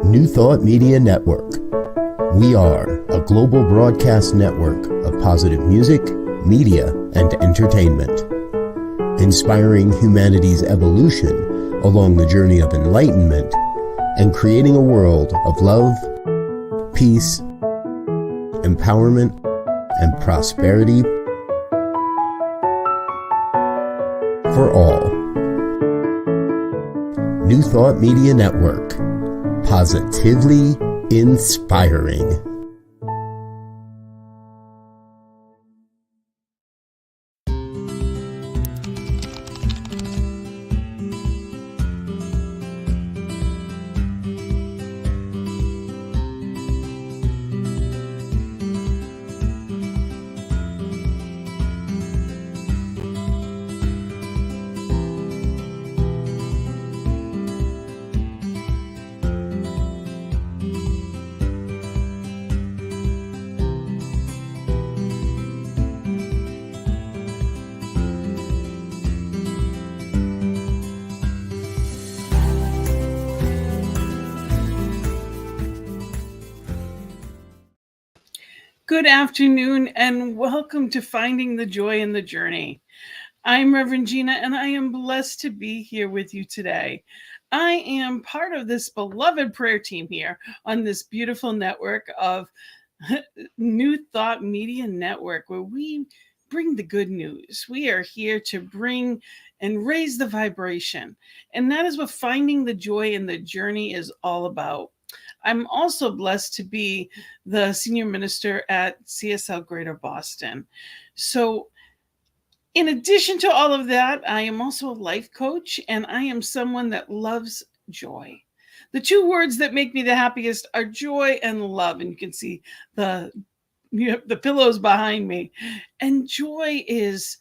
New Thought Media Network. We are a global broadcast network of positive music, media, and entertainment, inspiring humanity's evolution along the journey of enlightenment and creating a world of love, peace, empowerment, and prosperity for all. New Thought Media Network. Positively inspiring. Good afternoon and welcome to Finding the Joy in the Journey. I'm Rev Gina and I am blessed to be here with you today. I am part of this beloved prayer team here on this beautiful network of New Thought Media Network, where we bring the good news. We are here to bring and raise the vibration. And that is what Finding the Joy in the Journey is all about. I'm also blessed to be the senior minister at CSL Greater Boston. So in addition to all of that, I am also a life coach, and I am someone that loves joy. The two words that make me the happiest are joy and love. And you can see the pillows behind me. And joy is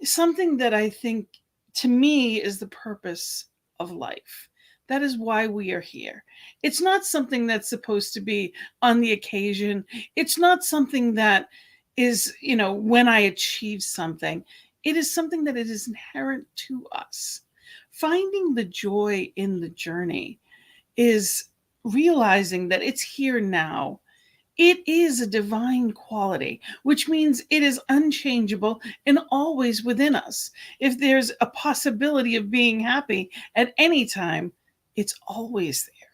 something that I think, to me, is the purpose of life. That is why we are here. It's not something that's supposed to be on the occasion. It's not something that is, when I achieve something. It is something that it is inherent to us. Finding the joy in the journey is realizing that it's here now. It is a divine quality, which means it is unchangeable and always within us. If there's a possibility of being happy at any time, it's always there.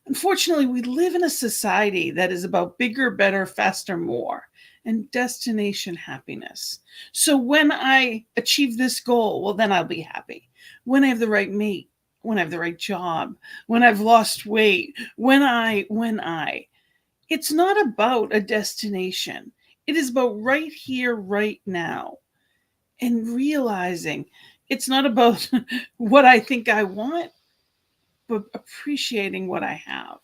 Unfortunately, we live in a society that is about bigger, better, faster, more, and destination happiness. So when I achieve this goal, well, then I'll be happy. When I have the right mate, when I have the right job, when I've lost weight, when I. It's not about a destination. It is about right here, right now. And realizing it's not about what I think I want, but appreciating what I have.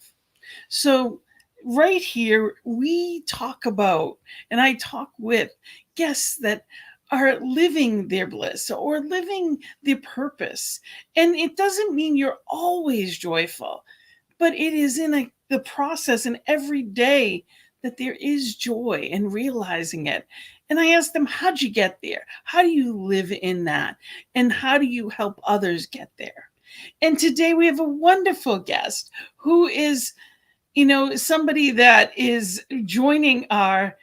So right here, we talk about, and I talk with guests that are living their bliss or living their purpose. And it doesn't mean you're always joyful, but it is in the process and every day that there is joy and realizing it. And I ask them, how'd you get there? How do you live in that? And how do you help others get there? And today we have a wonderful guest who is, somebody that is joining our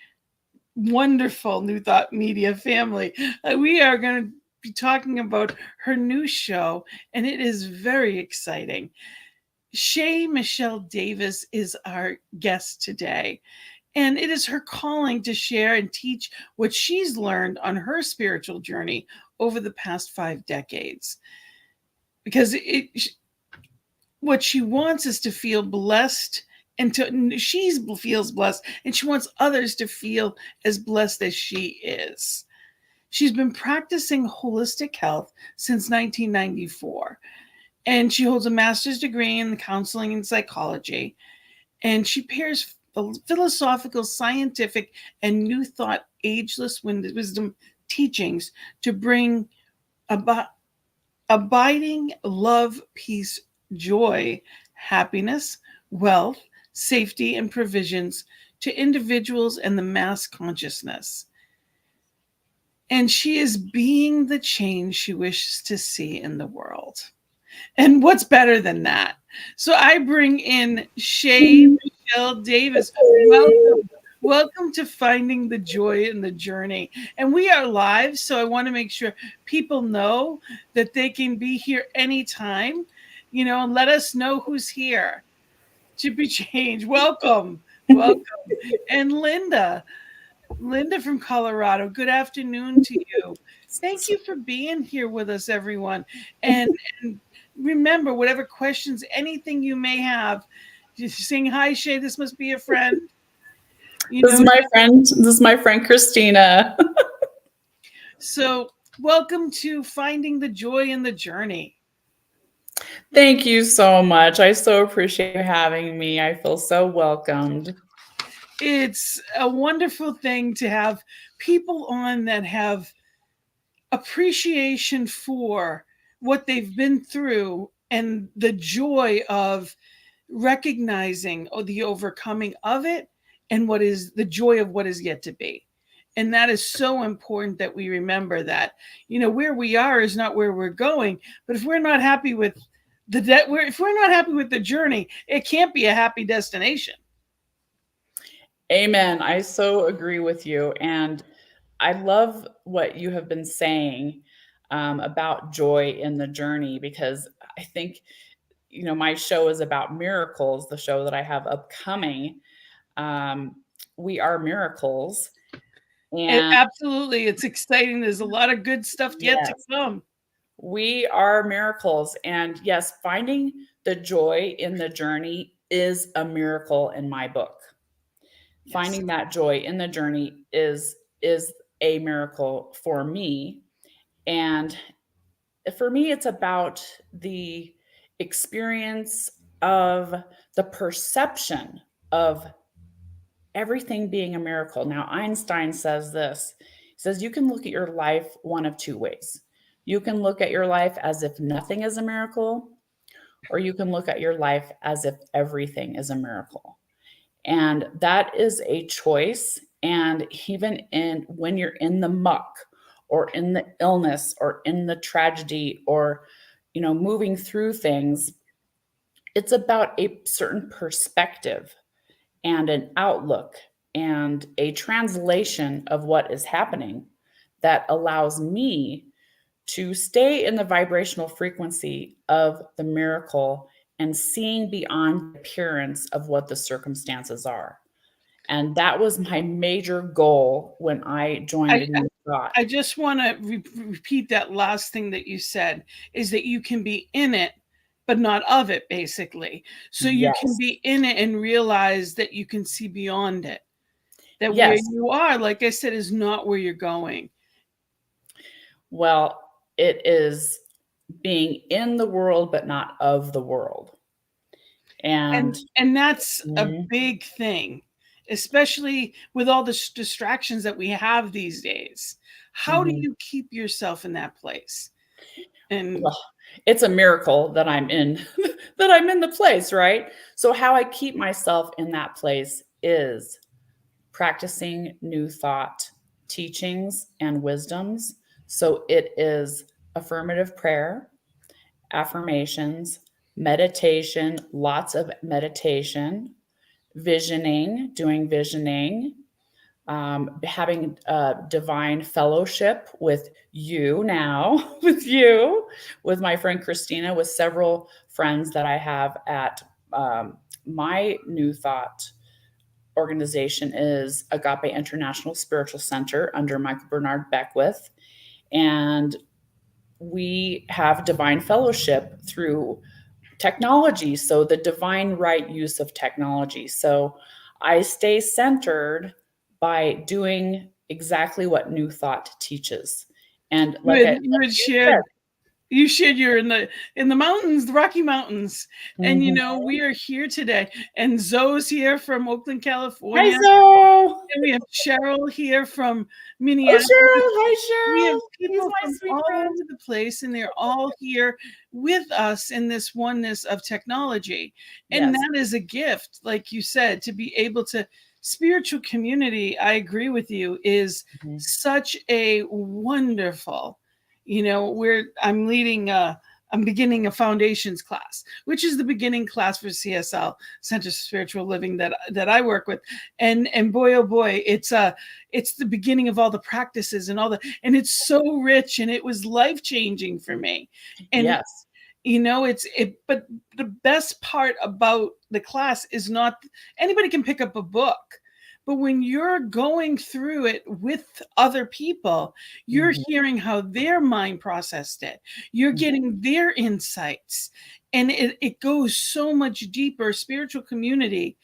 wonderful New Thought Media family. We are going to be talking about her new show, and it is very exciting. Shay Michelle Davis is our guest today, and it is her calling to share and teach what she's learned on her spiritual journey over the past 5 decades. Because what she wants is to feel blessed, and she feels blessed, and she wants others to feel as blessed as she is. She's been practicing holistic health since 1994, and she holds a master's degree in counseling and psychology, and she pairs philosophical, scientific, and new thought ageless wisdom teachings to bring about abiding love, peace, joy, happiness, wealth, safety, and provisions to individuals and the mass consciousness. And she is being the change she wishes to see in the world. And what's better than that? So I bring in Shay Michelle Davis. Welcome. Welcome to Finding the Joy in the Journey. And we are live, so I want to make sure people know that they can be here anytime, and let us know who's here. To be changed. Welcome. Welcome. And Linda from Colorado, good afternoon to you. Thank you for being here with us, everyone. And remember, whatever questions, anything you may have, just saying, hi, Shay, this must be a friend. This is my friend. This is my friend, Christina. So welcome to Finding the Joy in the Journey. Thank you so much. I so appreciate you having me. I feel so welcomed. It's a wonderful thing to have people on that have appreciation for what they've been through and the joy of recognizing the overcoming of it and what is the joy of what is yet to be. And that is so important that we remember that, where we are is not where we're going. But if we're not happy with if we're not happy with the journey, it can't be a happy destination. Amen. I so agree with you. And I love what you have been saying about joy in the journey, because I think, my show is about miracles, the show that I have upcoming. We are miracles. And Absolutely. It's exciting. There's a lot of good stuff yet to come. We are miracles. And yes, finding the joy in the journey is a miracle in my book. Yes. Finding that joy in the journey is a miracle for me. And for me, it's about the experience of the perception of everything being a miracle. Now, Einstein says this. He says, you can look at your life one of two ways. You can look at your life as if nothing is a miracle, or you can look at your life as if everything is a miracle. And that is a choice. And even when you're in the muck or in the illness or in the tragedy or, moving through things, it's about a certain perspective and an outlook and a translation of what is happening that allows me to stay in the vibrational frequency of the miracle and seeing beyond the appearance of what the circumstances are. And that was my major goal when I joined New Thought. I just want to repeat that last thing that you said, is that you can be in it, but not of it, basically. So you can be in it and realize that you can see beyond it. That where you are, like I said, is not where you're going. Well, it is being in the world, but not of the world. And that's a big thing, especially with all the distractions that we have these days. How do you keep yourself in that place? And it's a miracle that I'm in, that I'm in the place, right? So how I keep myself in that place is practicing New Thought teachings and wisdoms. So it is affirmative prayer, affirmations, meditation, lots of meditation, visioning, doing visioning, having divine fellowship with you now, with my friend Christina, with several friends that I have at my New Thought organization is Agape International Spiritual Center under Michael Bernard Beckwith. And we have divine fellowship through technology. So the divine right use of technology. So I stay centered by doing exactly what New Thought teaches. And like you shared you're in the mountains, the Rocky Mountains. And we are here today. And Zoe's here from Oakland, California. Hi, Zoe. And we have Cheryl here from Minneapolis. Oh, Cheryl. Hi, Cheryl. We have people from all over the place, and they're all here with us in this oneness of technology. And that is a gift, like you said, to be able to. Spiritual community, I agree with you, is such a wonderful, I'm leading a I'm beginning a foundations class, which is the beginning class for CSL, Center for Spiritual Living, that I work with. And boy, oh boy, it's the beginning of all the practices and and it's so rich, and it was life-changing for me. And Yes. but the best part about the class is not anybody can pick up a book, but when you're going through it with other people, you're hearing how their mind processed it. You're getting their insights, and it goes so much deeper. Spiritual community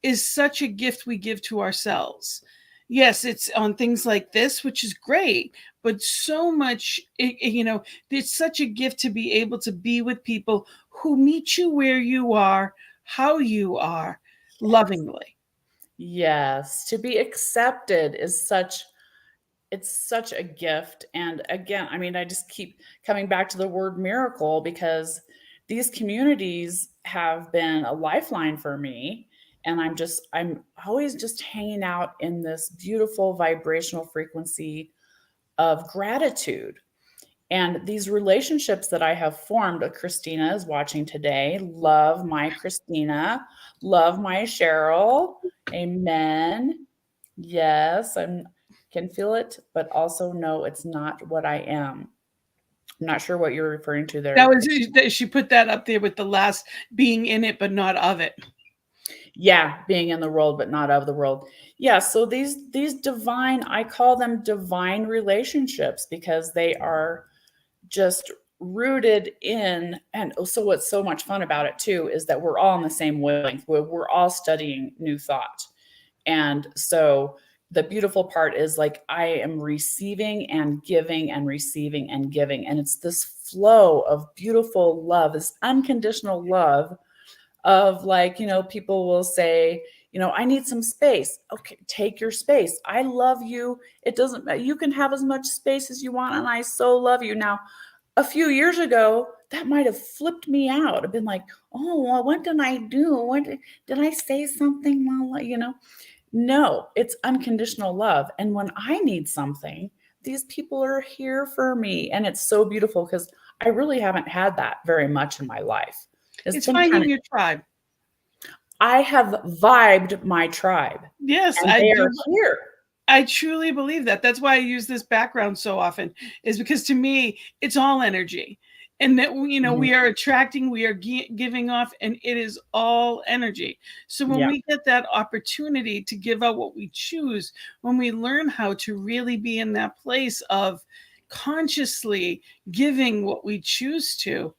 is such a gift we give to ourselves. Yes, it's on things like this, which is great, but so much, it's such a gift to be able to be with people who meet you where you are, how you are, lovingly. Yes. To be accepted is it's such a gift. And again, I mean, I just keep coming back to the word miracle because these communities have been a lifeline for me. And I'm always just hanging out in this beautiful vibrational frequency of gratitude. And these relationships that I have formed, Christina is watching today. Love my Christina. Love my Cheryl. Amen. Yes, I can feel it, but also know it's not what I am. I'm not sure what you're referring to there. She put that up there with the last, being in it but not of it. Yeah, being in the world but not of the world. Yeah, so these divine, I call them divine relationships because they are just rooted in, and so what's so much fun about it too is that we're all on the same wavelength. We're all studying new thought. And so the beautiful part is like I am receiving and giving and receiving and giving. And it's this flow of beautiful love, this unconditional love of like, people will say, I need some space. Okay, take your space. I love you. It doesn't matter. You can have as much space as you want. And I so love you. Now, a few years ago, that might have flipped me out. I've been like, oh, well, what did I do? What did I say something? Well, no, it's unconditional love. And when I need something, these people are here for me. And it's so beautiful because I really haven't had that very much in my life. It's finding your tribe. I have vibed my tribe. Yes, and they are here. I truly believe that. That's why I use this background so often, is because to me, it's all energy. And that, we are attracting, we are giving off, and it is all energy. So when we get that opportunity to give out what we choose, when we learn how to really be in that place of consciously giving what we choose to,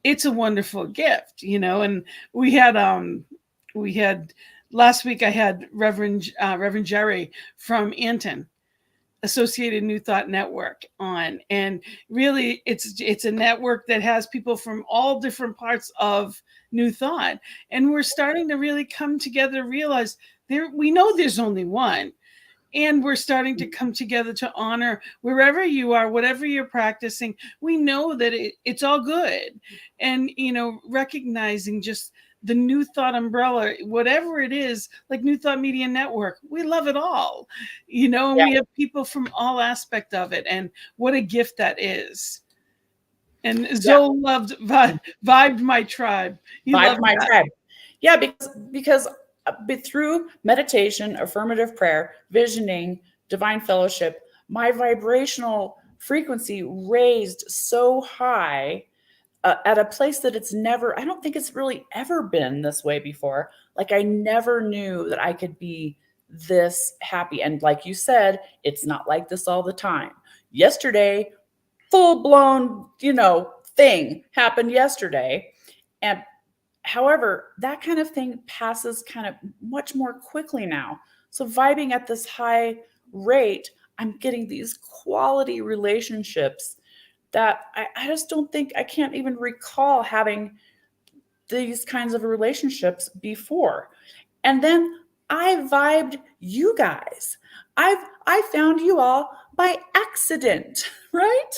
it's a wonderful gift, and we had last week I had Reverend Jerry from Anton, Associated New Thought Network, on, and really it's a network that has people from all different parts of New Thought, and we're starting to really come together, realize we know there's only one, and we're starting to come together to honor wherever you are, whatever you're practicing. We know that it's all good, and recognizing just the New Thought umbrella, whatever it is, like New Thought Media Network, we love it all, and we have people from all aspect of it, and what a gift that is. And Zoe vibed my tribe. Vibed my tribe. Yeah, because through meditation, affirmative prayer, visioning, divine fellowship, my vibrational frequency raised so high at a place that I don't think it's really ever been this way before. Like I never knew that I could be this happy. And like you said, it's not like this all the time. Yesterday, full blown, thing happened yesterday. And however, that kind of thing passes kind of much more quickly now. So vibing at this high rate, I'm getting these quality relationships that I just don't think, I can't even recall having these kinds of relationships before. And then I vibed you guys. I found you all by accident, right?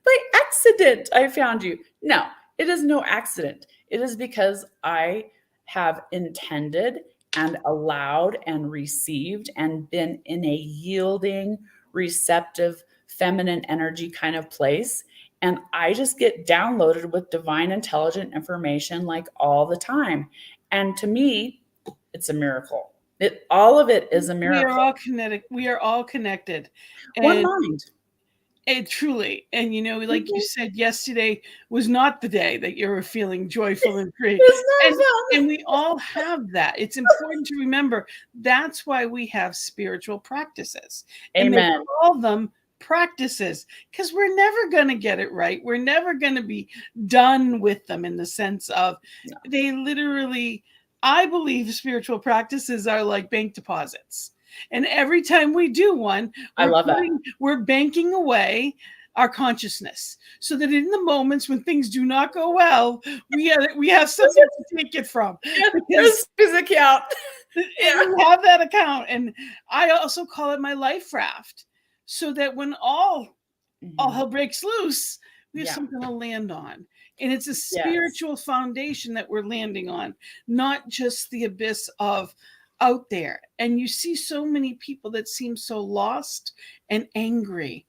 By accident, I found you. No, it is no accident. It is because I have intended and allowed and received and been in a yielding, receptive, feminine energy kind of place. And I just get downloaded with divine intelligent information like all the time. And to me, it's a miracle. All of it is a miracle. We are all connected. We are all connected. One And mind. it truly, and like you said, yesterday was not the day that you were feeling joyful and free. It's not fun. And we all have that. It's important to remember that's why we have spiritual practices. And they Amen. call them practices because we're never going to get it right. We're never going to be done with them in the sense of they literally, I believe spiritual practices are like bank deposits. And every time we do one, I love that. We're banking away our consciousness so that in the moments when things do not go well, we have something to take it from. There's his account. And we have that account. And I also call it my life raft so that when all hell breaks loose, we have something to land on. And it's a spiritual foundation that we're landing on, not just the abyss of out there. And you see so many people that seem so lost and angry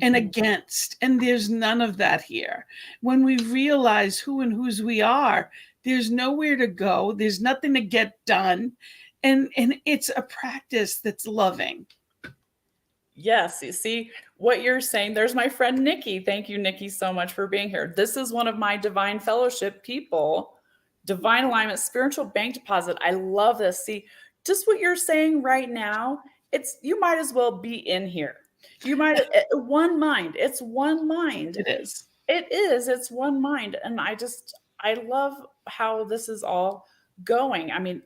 and against, and there's none of that here. When we realize who and whose we are, there's nowhere to go, there's nothing to get done, and it's a practice that's loving. Yes, you see what you're saying. There's my friend Nikki. Thank you, Nikki, so much for being here. This is one of my divine fellowship people, divine alignment, spiritual bank deposit. I love this. See, just what you're saying right now, you might as well be in here. You might, one mind. It's one mind. It is. It's one mind. And I love how this is all going. I mean,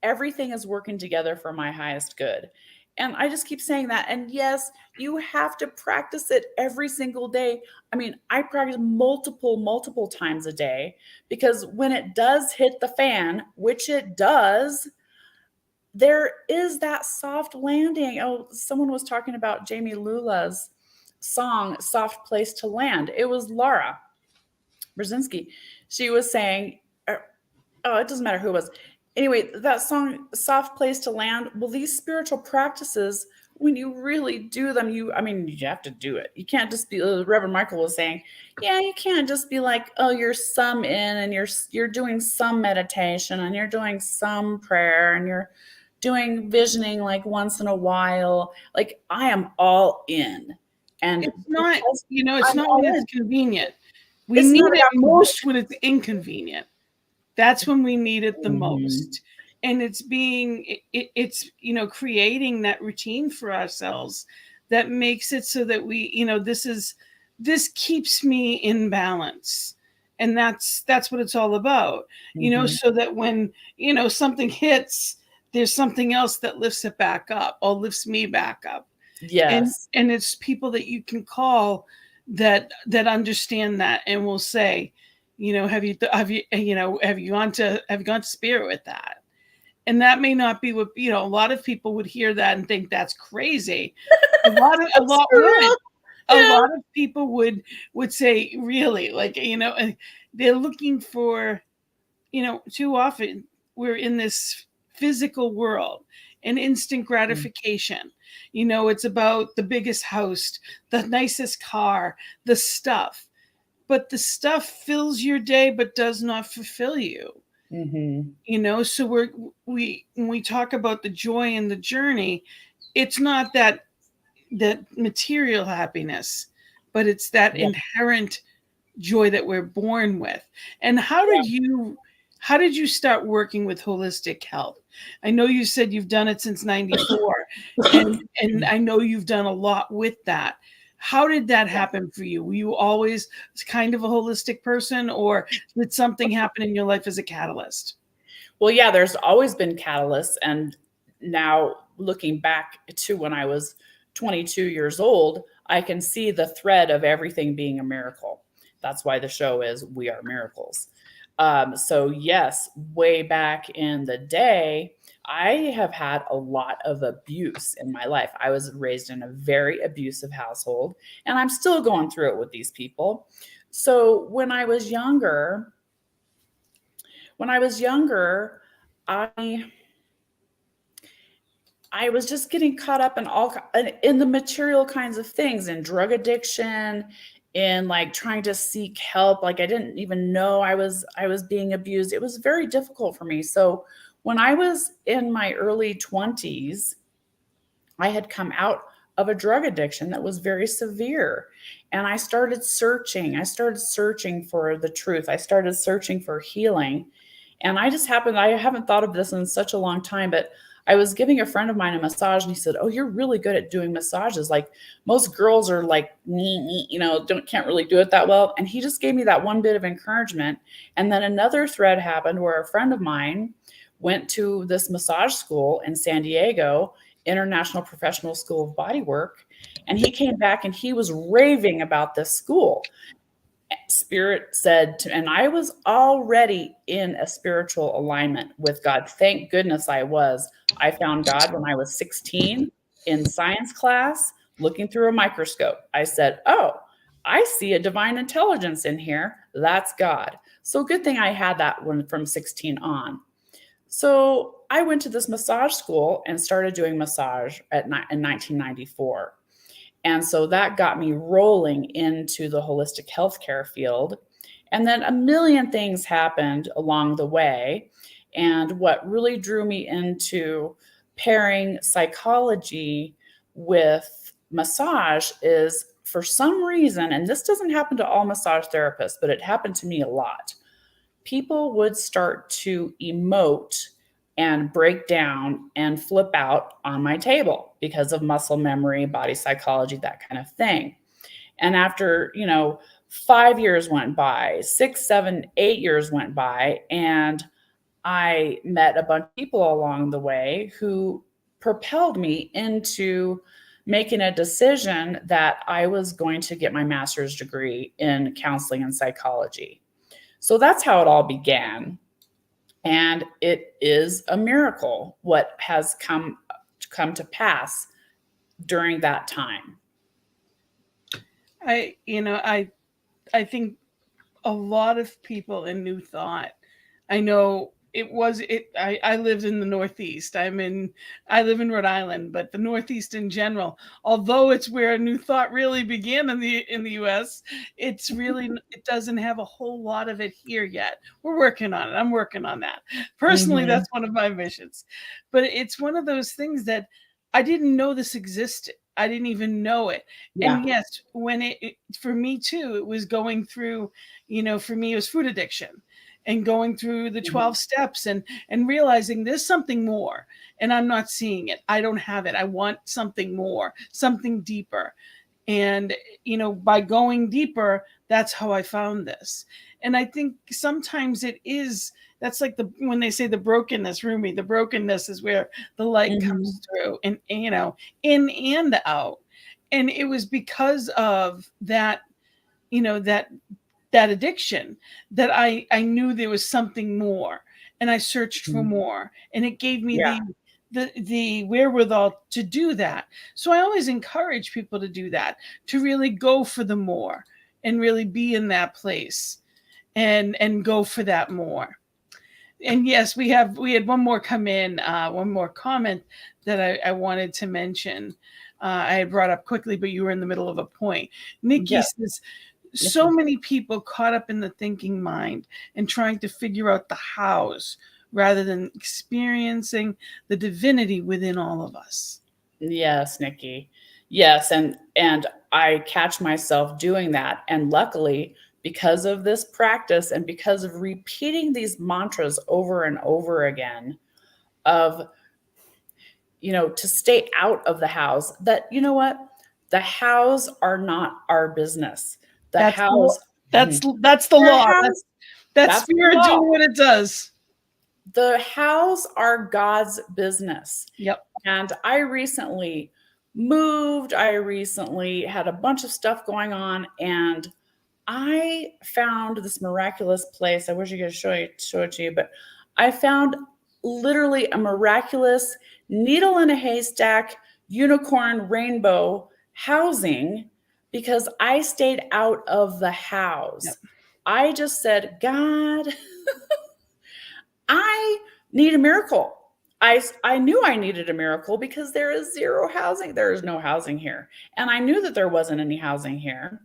everything is working together for my highest good. And I just keep saying that. And yes, you have to practice it every single day. I mean, I practice multiple times a day because when it does hit the fan, which it does, there is that soft landing. Oh, someone was talking about Jamie Lula's song, Soft Place to Land. It was Laura Brzezinski. She was saying, it doesn't matter who it was. Anyway, that song, Soft Place to Land. Well, these spiritual practices, when you really do them, you have to do it. You can't just be, Reverend Michael was saying, you can't just be like, oh, you're some in and you're doing some meditation and you're doing some prayer and you're doing visioning like once in a while. Like I am all in. And it's not, it's not when it's convenient. We need it most when it's inconvenient. That's when we need it the most. And it's creating that routine for ourselves that makes it so that we, this keeps me in balance. And that's what it's all about, so that when, something hits, there's something else that lifts it back up or lifts me back up. Yes. And it's people that you can call that understand that and will say, have you gone to spirit with that? And that may not be what, a lot of people would hear that and think that's crazy. A lot of people would say, really, like, they're looking for, too often we're in this physical world and instant gratification. It's about the biggest house, the nicest car, the stuff. But the stuff fills your day, but does not fulfill you. So when we talk about the joy in the journey, it's not that material happiness, but it's that inherent joy that we're born with. And how did you start working with holistic health? I know you said you've done it since 94, and I know you've done a lot with that. How did that happen for you? Were you always kind of a holistic person, or did something happen in your life as a catalyst? Well, yeah, there's always been catalysts. And now looking back to when I was 22 years old, I can see the thread of everything being a miracle. That's why the show is We Are Miracles. So yes, way back in the day, I have had a lot of abuse in my life. I was raised in a very abusive household, and I'm still going through it with these people. So when I was younger, I was just getting caught up in the material kinds of things, in drug addiction, in like trying to seek help. Like I didn't even know I was being abused. It was very difficult for me. So when I was in my early 20s, I had come out of a drug addiction that was very severe. And I started searching. I started searching for the truth. I started searching for healing. And I haven't thought of this in such a long time, but I was giving a friend of mine a massage and he said, "Oh, you're really good at doing massages. Like most girls are like, can't really do it that well." And he just gave me that one bit of encouragement. And then another thread happened where a friend of mine went to this massage school in San Diego, International Professional School of Bodywork. And he came back and he was raving about this school. Spirit said to, and I was already in a spiritual alignment with God. Thank goodness I was. I found God when I was 16 in science class, looking through a microscope. I said, "Oh, I see a divine intelligence in here. That's God." So good thing I had that one from 16 on. So I went to this massage school and started doing massage in 1994. And so that got me rolling into the holistic healthcare field. And then a million things happened along the way. And what really drew me into pairing psychology with massage is, for some reason, and this doesn't happen to all massage therapists, but it happened to me a lot, people would start to emote and break down and flip out on my table because of muscle memory, body psychology, that kind of thing. And after, 5 years went by, 6, 7, 8 years went by, and I met a bunch of people along the way who propelled me into making a decision that I was going to get my master's degree in counseling and psychology. So that's how it all began. And it is a miracle what has come to pass during that time. I think a lot of people in New Thought, I know I lived in the Northeast. I live in Rhode Island, but the Northeast in general, although it's where New Thought really began in the US, it doesn't have a whole lot of it here yet. We're working on it. I'm working on that. Personally, that's one of my missions. But it's one of those things that I didn't know this existed. I didn't even know it. Yeah. And yes, when for me too, it was going through, for me, it was food addiction. And going through the 12 steps and realizing there's something more and I'm not seeing it. I don't have it. I want something more, something deeper. And, by going deeper, that's how I found this. And I think sometimes that's like when they say the brokenness, Rumi, the brokenness is where the light comes through and, in and out. And it was because of that, that addiction that I knew there was something more, and I searched for more, and it gave me the wherewithal to do that. So I always encourage people to do that, to really go for the more and really be in that place and go for that more. And yes, we had one more come in, one more comment that I wanted to mention. I had brought up quickly, but you were in the middle of a point. Nikki says, so many people caught up in the thinking mind and trying to figure out the hows rather than experiencing the divinity within all of us. Yes, Nikki. Yes. And I catch myself doing that. And luckily, because of this practice and because of repeating these mantras over and over again of, to stay out of the hows, that, the hows are not our business. That's the law. That's spirit doing what it does. The hows are God's business. Yep. And I recently moved. I recently had a bunch of stuff going on, and I found this miraculous place. I wish I could show it to you, but I found literally a miraculous needle in a haystack, unicorn rainbow housing, because I stayed out of the house. Yep. I just said, God, I need a miracle. I knew I needed a miracle because there is zero housing. There is no housing here. And I knew that there wasn't any housing here.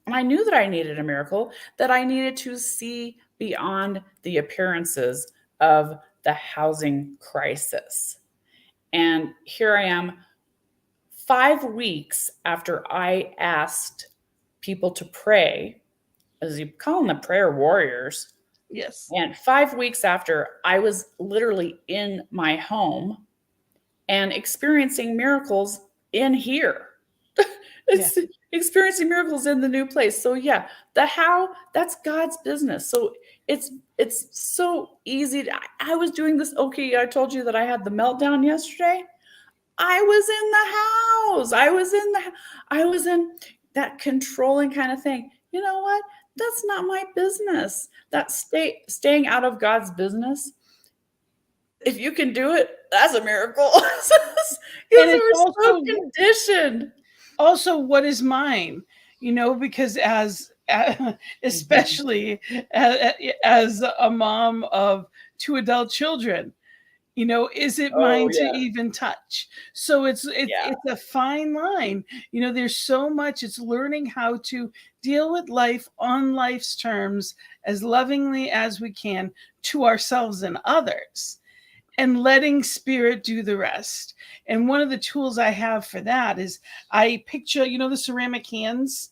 And I knew that I needed a miracle, that I needed to see beyond the appearances of the housing crisis. And here I am 5 weeks after I asked people to pray, as you call them, the prayer warriors. Yes. And 5 weeks after, I was literally in my home and experiencing miracles in here. It's experiencing miracles in the new place. So yeah, the how, that's God's business. So it's so easy. I was doing this. Okay, I told you that I had the meltdown yesterday. I was in the house. I was in that controlling kind of thing. You know what? That's not my business. That's staying out of God's business. If you can do it, that's a miracle. Because we're so conditioned. Also, what is mine? Because especially as a mom of 2 adult children, is it mine to even touch? So it's a fine line. There's so much. It's learning how to deal with life on life's terms as lovingly as we can to ourselves and others, and letting spirit do the rest. And one of the tools I have for that is I picture, the ceramic hands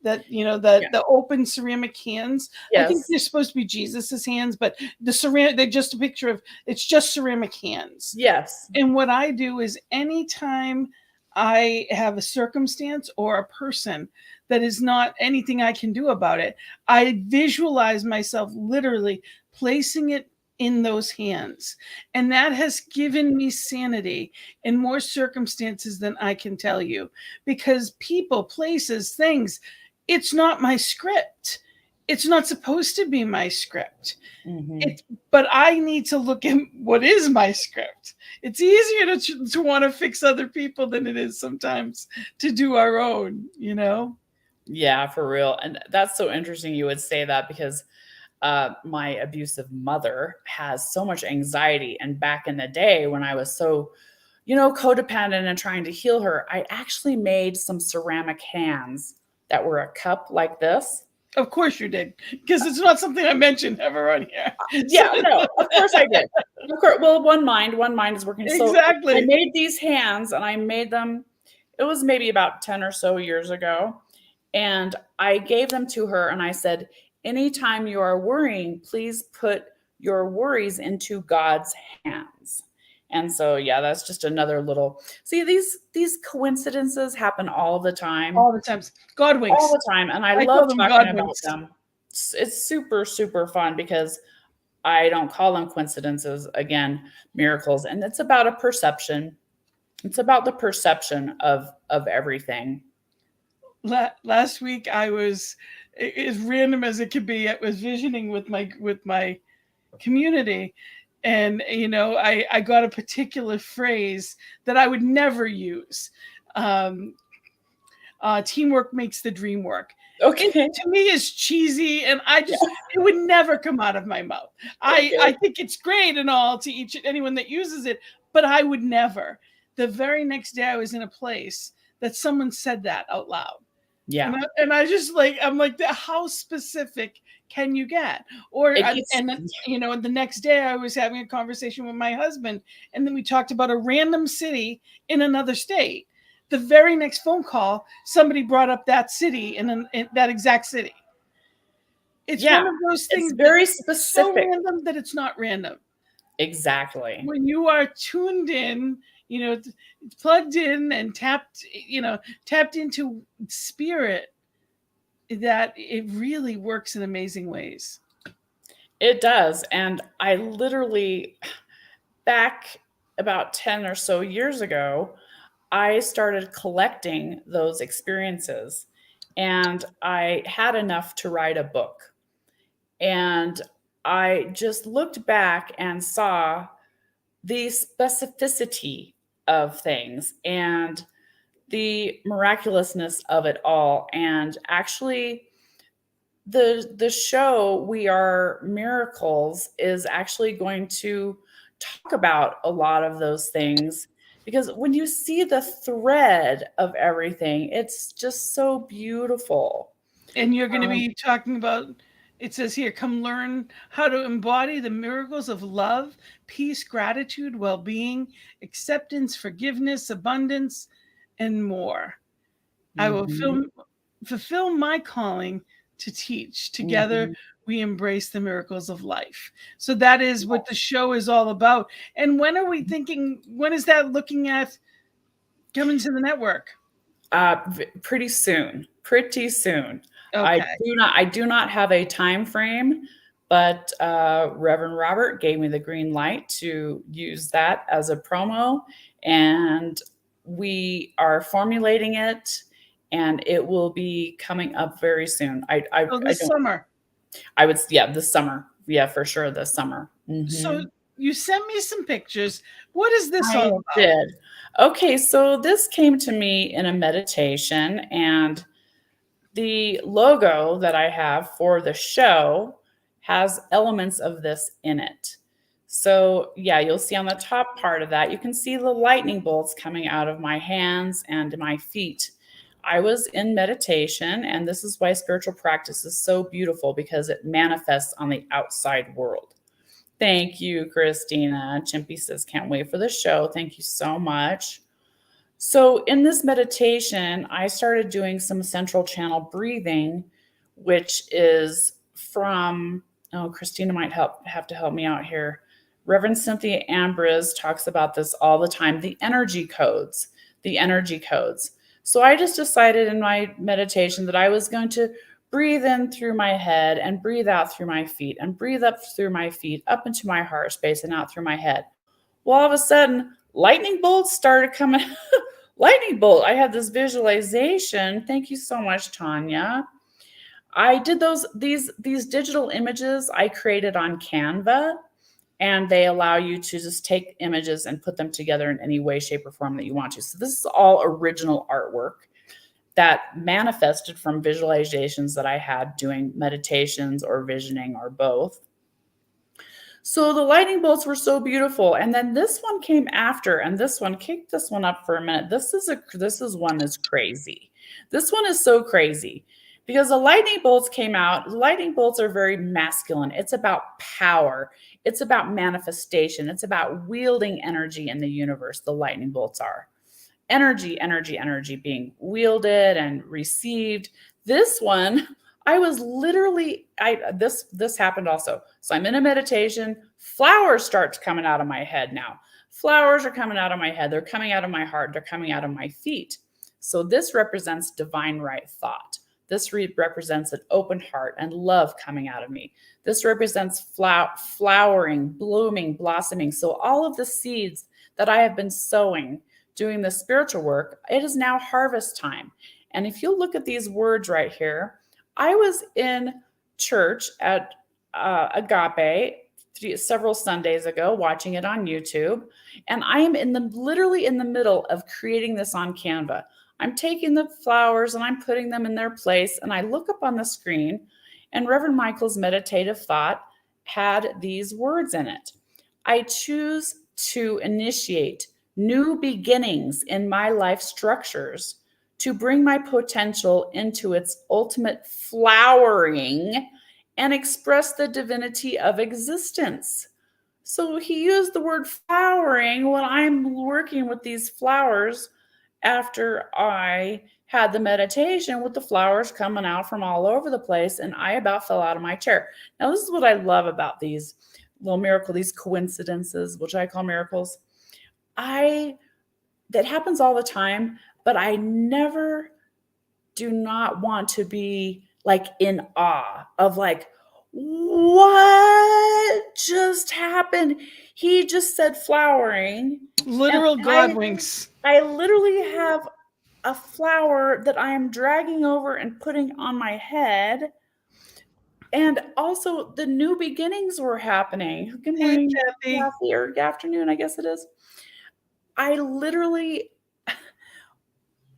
that, the open ceramic hands. Yes. I think they're supposed to be Jesus's hands, but the ceramic, they're just a picture of, it's just ceramic hands. Yes. And what I do is anytime I have a circumstance or a person that is not anything I can do about it, I visualize myself literally placing it in those hands. And that has given me sanity in more circumstances than I can tell you, because people, places, things, it's not my script. It's not supposed to be my script. Mm-hmm. But I need to look at what is my script. It's easier to want to fix other people than it is sometimes to do our own, Yeah, for real. And that's so interesting you would say that, because my abusive mother has so much anxiety. And back in the day when I was so, codependent and trying to heal her, I actually made some ceramic hands that were a cup like this. Of course you did, because it's not something I mentioned ever on here. Yeah, no, of course I did. Of course, well, one mind is working. Exactly. So I made these hands, and I made them, it was maybe about 10 or so years ago. And I gave them to her, and I said, anytime you are worrying, please put your worries into God's hands. And so, yeah, that's just another little, see, these coincidences happen all the time. All the time. God winks. All the time. And I love talking about them. It's super, super fun, because I don't call them coincidences, again, miracles. And it's about a perception. It's about the perception of everything. Last week I was, as random as it could be, I was visioning with my community. And, I got a particular phrase that I would never use. Teamwork makes the dream work. Okay. It, to me, is cheesy, and it would never come out of my mouth. Okay. I think it's great and all to anyone that uses it, but I would never. The very next day I was in a place that someone said that out loud. Yeah. And I just I'm like, how specific can you get? Or, and the next day I was having a conversation with my husband, and then we talked about a random city in another state. The very next phone call, somebody brought up that city in that exact city. It's one of those things. It's very specific. So random that it's not random. Exactly. When you are tuned in, plugged in and tapped into spirit, that it really works in amazing ways. It does. And I literally, back about 10 or so years ago, I started collecting those experiences, and I had enough to write a book. And I just looked back and saw the specificity of things and the miraculousness of it all. And actually, the show We Are Miracles is actually going to talk about a lot of those things, because when you see the thread of everything, it's just so beautiful. And you're going to be talking about, it says here, come learn how to embody the miracles of love, peace, gratitude, well-being, acceptance, forgiveness, abundance, and more. I will fulfill my calling to teach. Together, we embrace the miracles of life. So that is what the show is all about. And when are we thinking, when is that looking at coming to the network? Pretty soon. Pretty soon. Okay. I do not have a time frame, but Reverend Robert gave me the green light to use that as a promo, and we are formulating it, and it will be coming up very soon. Summer. This summer. Yeah, for sure, this summer. So you sent me some pictures. What is this all about? I did. Okay, so this came to me in a meditation, and the logo that I have for the show has elements of this in it. So yeah, you'll see on the top part of that, you can see the lightning bolts coming out of my hands and my feet. I was in meditation, and this is why spiritual practice is so beautiful, because it manifests on the outside world. Thank you, Christina. Chimpy says, can't wait for the show. Thank you so much. So in this meditation, I started doing some central channel breathing, which is from, Christina might have to help me out here. Reverend Cynthia Ambrose talks about this all the time, the energy codes. So I just decided in my meditation that I was going to breathe in through my head and breathe out through my feet and breathe up through my feet, up into my heart space and out through my head. Well, all of a sudden, lightning bolts started coming. Lightning bolt. I had this visualization. Thank you so much, Tanya. I did these digital images I created on Canva, and they allow you to just take images and put them together in any way, shape, or form that you want to. So this is all original artwork that manifested from visualizations that I had doing meditations or visioning or both. So the lightning bolts were so beautiful. And then this one came after, and this one, kick this one up for a minute. This one is crazy. This one is so crazy because the lightning bolts came out. Lightning bolts are very masculine. It's about power. It's about manifestation. It's about wielding energy in the universe. The lightning bolts are energy being wielded and received. This one, I was literally, this happened also. So I'm in a meditation, flowers start coming out of my head now. Flowers are coming out of my head. They're coming out of my heart. They're coming out of my feet. So this represents divine right thought. This represents an open heart and love coming out of me. This represents flowering, blooming, blossoming. So all of the seeds that I have been sowing, doing the spiritual work, it is now harvest time. And if you look at these words right here, I was in church at Agape several Sundays ago, watching it on YouTube, and I am literally in the middle of creating this on Canva. I'm taking the flowers and I'm putting them in their place, and I look up on the screen, and Reverend Michael's meditative thought had these words in it. I choose to initiate new beginnings in my life structures to bring my potential into its ultimate flowering and express the divinity of existence. So he used the word flowering when I'm working with these flowers after I had the meditation with the flowers coming out from all over the place, and I about fell out of my chair. Now, this is what I love about these little these coincidences, which I call miracles. That happens all the time, but I never do not want to be like in awe of like, what just happened? He just said flowering. Literal God winks. I literally have a flower that I am dragging over and putting on my head. And also the new beginnings were happening. Good morning, Kathy, or good afternoon, I guess it is. I literally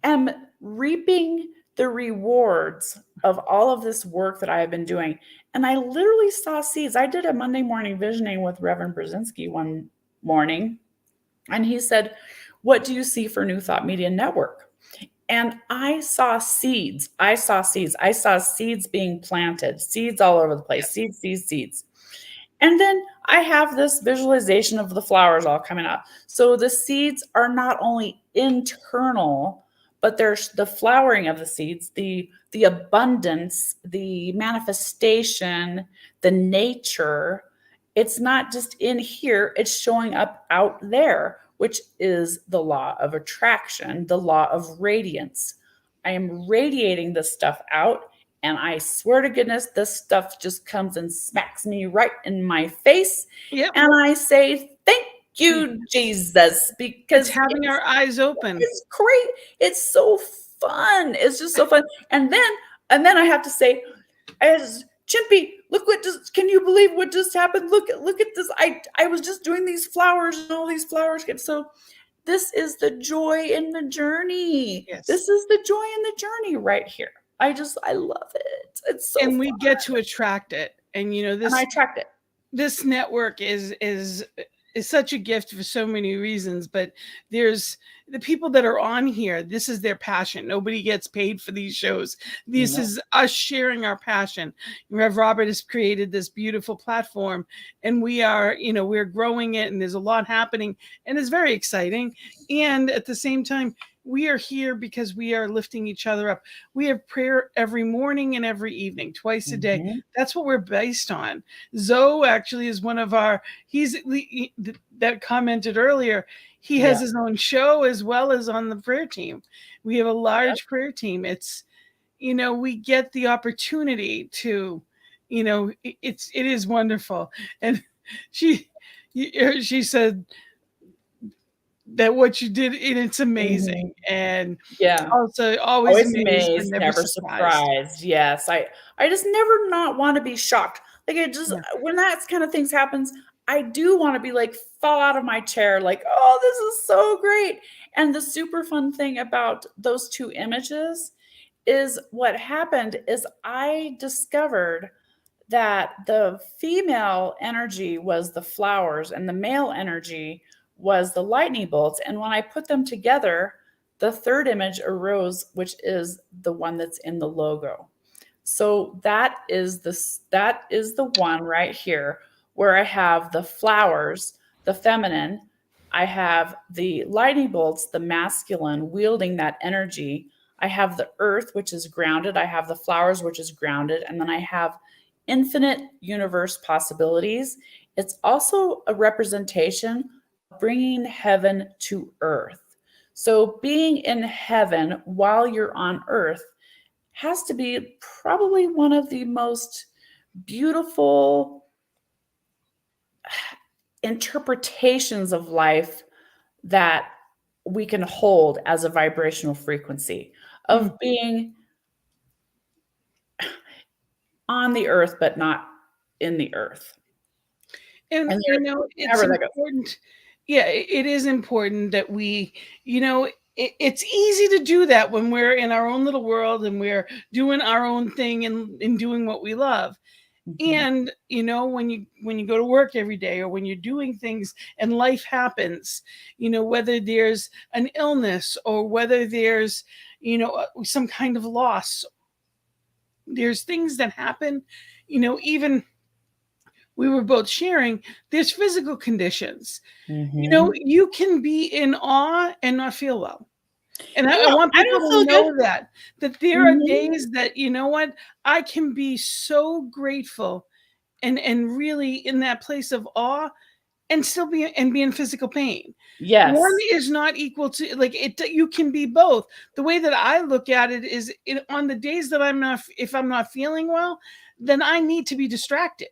am reaping the rewards of all of this work that I have been doing. And I literally saw seeds. I did a Monday morning visioning with Reverend Brzezinski one morning, and he said, what do you see for New Thought Media Network? And I saw seeds. I saw seeds being planted, seeds all over the place, seeds. And then I have this visualization of the flowers all coming out. So the seeds are not only internal, but there's the flowering of the seeds, the abundance, the manifestation, the nature. It's not just in here, it's showing up out there, which is the law of attraction, the law of radiance. I am radiating this stuff out, and I swear to goodness, this stuff just comes and smacks me right in my face. Yep. And I say, thank you, Jesus, because It's having our eyes open. it's great. It's so fun. It's just so fun. And then I have to say, as Chimpy, look what just, can you believe what just happened? Look at this. I was just doing these flowers and all these flowers. So this is the joy in the journey. Yes. This is the joy in the journey right here. I love it. It's so and we fun. get to attract it. And this, and I attract it. This network is such a gift for so many reasons, but there's the people that are on here. This is their passion. Nobody gets paid for these shows. This is us sharing our passion. Rev Robert has created this beautiful platform, and we are, we're growing it, and there's a lot happening, and it's very exciting. And at the same time, we are here because we are lifting each other up. We have prayer every morning and every evening, twice a day. That's what we're based on. Zoe actually is one of our, that commented earlier. He has his own show as well as on the prayer team. We have a large prayer team. It's, we get the opportunity to, it is wonderful. And she said, that what you did, and it's amazing. And also always amazed, never surprised. Yes. I just never not want to be shocked. Like when that kind of things happens, I do want to be like, fall out of my chair. Like, oh, this is so great. And the super fun thing about those two images is what happened is I discovered that the female energy was the flowers and the male energy was the lightning bolts. And when I put them together, the third image arose, which is the one that's in the logo. So that is the one right here where I have the flowers, the feminine. I have the lightning bolts, the masculine, wielding that energy. I have the earth, which is grounded. I have the flowers, which is grounded. And then I have infinite universe possibilities. It's also a representation bringing heaven to earth. So being in heaven while you're on earth has to be probably one of the most beautiful interpretations of life that we can hold as a vibrational frequency of being on the earth, but not in the earth. And it's important. Yeah, it is important that we, it's easy to do that when we're in our own little world and we're doing our own thing and doing what we love. And, when you go to work every day or when you're doing things and life happens, whether there's an illness or whether there's, some kind of loss, there's things that happen, even we were both sharing, there's physical conditions. You can be in awe and not feel well. And I want people to know that there are days that, I can be so grateful and really in that place of awe and still be in physical pain. Yes. One is not equal to you can be both. The way that I look at it is on the days that if I'm not feeling well, then I need to be distracted.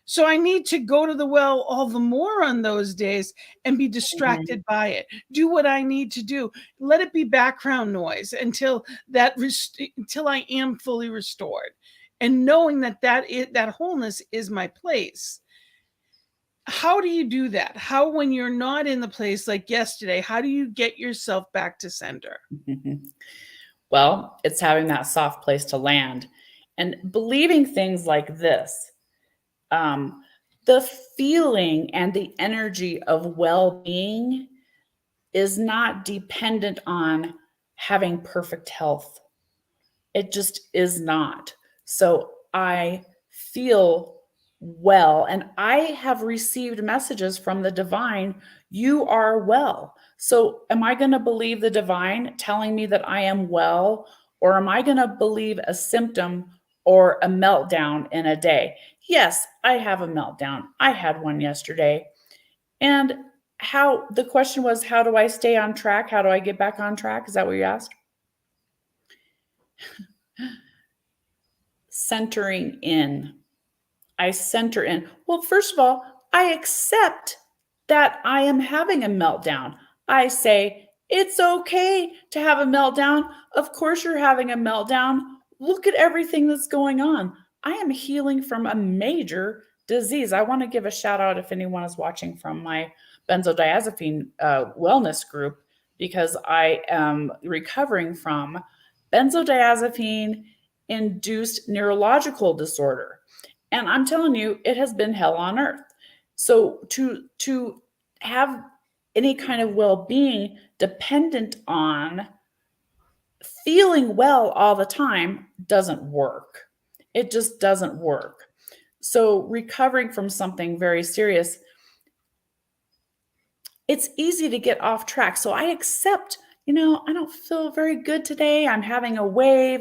So I need to go to the well all the more on those days and be distracted by it. Do what I need to do. Let it be background noise until I am fully restored. And knowing that wholeness is my place. How do you do that? How, when you're not in the place like yesterday, how do you get yourself back to center? Well, it's having that soft place to land and believing things like this. The feeling and the energy of well-being is not dependent on having perfect health. It just is not. So I feel well, and I have received messages from the divine, you are well. So am I going to believe the divine telling me that I am well, or am I going to believe a symptom or a meltdown in a day? Yes, I have a meltdown. I had one yesterday. And the question was, how do I stay on track? How do I get back on track? Is that what you asked? Centering in. I center in. Well, first of all, I accept that I am having a meltdown. I say, it's okay to have a meltdown. Of course, you're having a meltdown. Look at everything that's going on. I am healing from a major disease. I want to give a shout out if anyone is watching from my benzodiazepine wellness group, because I am recovering from benzodiazepine induced neurological disorder. And I'm telling you, it has been hell on earth. So to have any kind of well-being dependent on feeling well all the time doesn't work. It just doesn't work. So recovering from something very serious, it's easy to get off track. So I accept, I don't feel very good today. I'm having a wave.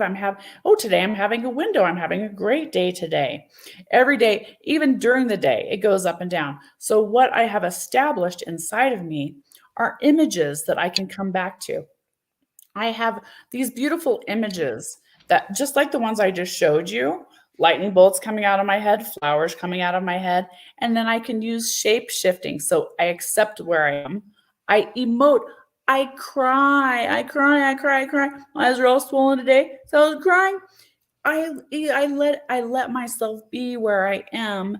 Today I'm having a window. I'm having a great day today. Every day, even during the day, it goes up and down. So what I have established inside of me are images that I can come back to. I have these beautiful images that, just like the ones I just showed you, lightning bolts coming out of my head, flowers coming out of my head, and then I can use shape shifting. So I accept where I am. I emote. I cry. My eyes are all swollen today, so I was crying. I let myself be where I am,